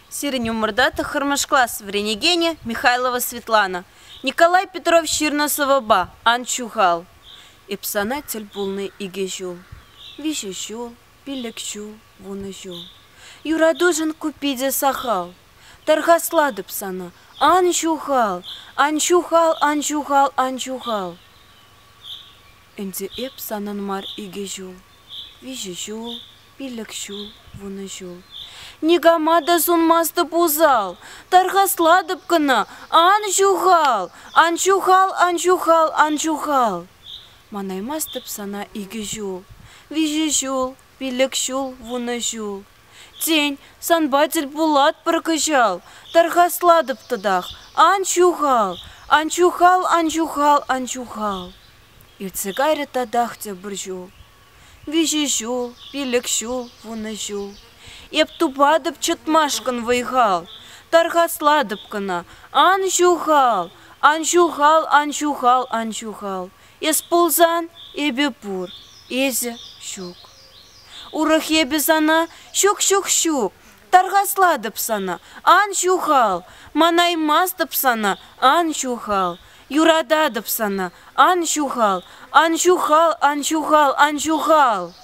Сирень умырда тахырмашклас в Ренегене Михайлова Светлана. Николай Петров Черносова ба, анчухал. Ипсанатель полный игежул. Вишещул, пилексчул, вунажул. Юрадужин купиде сахал. Тархаслады псана, анчухал, анчухал, анчухал, анчухал. Энди эпсанан мар игежул. Вишещул, пилексчул, вунажул. Нигамада сунмасты пузал, тархасладып кына, анчухал, анчухал, анчухал, анчухал. Манаймастып сана игежул, вижежул, пилекшул, вунажул. Тень, санбатель булат прокачал, тархасладып тыдах, анчухал, анчухал, анчухал, анчухал. Ирцегаре тадах те бржул, вижежул, пилекшул, вунажул. Еп тупадып чытмашкын вайхал, тархасладып кына, анчухал, анчухал, анчухал, анчухал. Ес пулзан ебе пур, езе щук. Урах ебе сана щук-щук-щук, тархасладып сана, анчухал, манаймастып сана, анчухал. Юрададып сана, анчухал, анчухал, анчухал, анчухал.